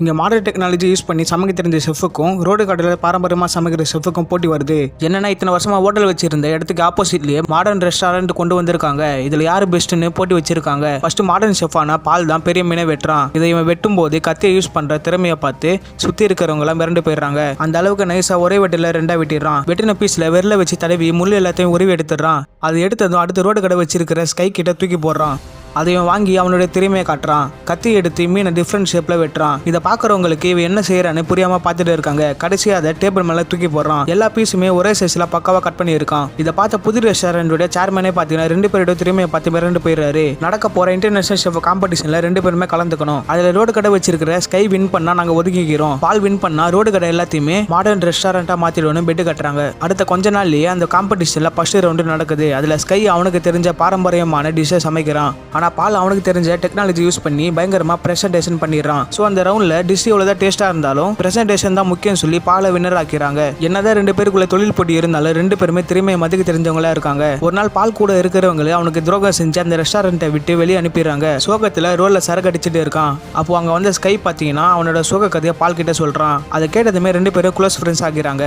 இங்க modern technology use பண்ணி சமைக்க தெரிஞ்ச செஃப்புக்கும் ரோடு கடையில் பாரம்பரியமாக சமைக்கிற செஃப்புக்கும் போட்டி வருது. என்னன்னா இத்தனை வருஷமா ஹோட்டல் வச்சிருந்த இடத்துக்கு ஆப்போசிட்லயே மாடர்ன் ரெஸ்டாரண்ட் கொண்டு வந்திருக்காங்க. இதுல யாரு பெஸ்ட்னு போட்டி வச்சிருக்காங்க. ஃபர்ஸ்ட் மாடர்ன் செஃப்பான பால் தான் பெரிய மீனை வெட்டுறான். இதை இவன் வெட்டும் போது கத்தியை யூஸ் பண்ற திறமையை பார்த்து சுத்தி இருக்கிறவங்க எல்லாம் மிரண்டு போயிடுறாங்க. அந்த அளவுக்கு நைஸா ஒரே வெட்டில ரெண்டா வெட்டிடுறான். வெட்டின பீஸ்ல விரல வச்சு தடவி முள்ளு எல்லாத்தையும் உருவி எடுத்துடுறான். அது எடுத்ததும் அடுத்த ரோடு கடை வச்சிருக்கிற ஸ்கை கிட்ட தூக்கி போடுறான். அதையும் வாங்கி அவனுடைய திறமையை காட்டுறான். கத்தி எடுத்து மீனை டிஃப்ரெண்ட் ஷேப்ல வெட்டுறான். இதை பாக்குறவங்களுக்கு இவன் என்ன செய்யறான்னு புரியாம பார்த்துட்டு இருக்காங்க. கடைசியா அதை டேபிள் மேல தூக்கி போடுறான். எல்லா பீஸுமே ஒரே சைஸ்ல பக்காவா கட் பண்ணி இருக்கான். இதை பார்த்த புது ரெஸ்டாரண்டோட சேர்மனே பாத்தீங்கன்னா 2 பேரோட திறமையை பார்த்து மிரண்டு போயிடுறாரு. நடக்க போற இன்டர்நேஷனல் ஷெஃப் காம்படிஷன்ல 2 பேருமே கலந்துக்கணும். அதுல ரோடு கடை வச்சிருக்கிற ஸ்கை வின் பண்ணா நாங்க ஒதுக்கிக்கிறோம், பால் வின் பண்ணா ரோடு கடை எல்லாத்தையுமே மாடர்ன் ரெஸ்டாரண்டா மாத்திடுவோம் பெட் கட்டுறாங்க. அடுத்த கொஞ்ச நாள்லயே அந்த காம்படிஷன்ல ஃபர்ஸ்ட் ரவுண்டு நடக்குது. அதுல ஸ்கை அவனுக்கு தெரிஞ்ச பாரம்பரியமான டிஷ்ஷை சமைக்கிறான். ஆனா பால் அவனுக்கு தெரிஞ்ச டெக்னாலஜி யூஸ் பண்ணி பயங்கரமா பிரசன்டேஷன் பண்ணிடுறான். சோ அந்த ரவுண்ட்ல டிஷ் எவ்வளவுதான் டேஸ்டா இருந்தாலும் பிரசன்டேஷன் தான் முக்கியம் சொல்லி பாலை வின்னர் ஆக்கிறாங்க. என்னதான் 2 பேருக்குள்ள தொழில் போட்டி இருந்தாலும் 2 பேருமே திறமையை மதிக்க தெரிஞ்சவங்களா இருக்காங்க. ஒரு நாள் பால் கூட இருக்கிறவங்க அவனுக்கு துரோகம் செஞ்சு அந்த ரெஸ்டாரண்ட்டை விட்டு வெளியே அனுப்பிடுறாங்க. சோகத்துல ரோட்ல சரக்கு அடிச்சுட்டு இருக்கான். அப்போ அங்க வந்த ஸ்கை பாத்தீங்கன்னா அவனோட சோக கதையை பால் கிட்ட சொல்றான். அதை கேட்டதுமே 2 பேரும் க்ளோஸ் ஃப்ரெண்ட்ஸ் ஆகிறாங்க.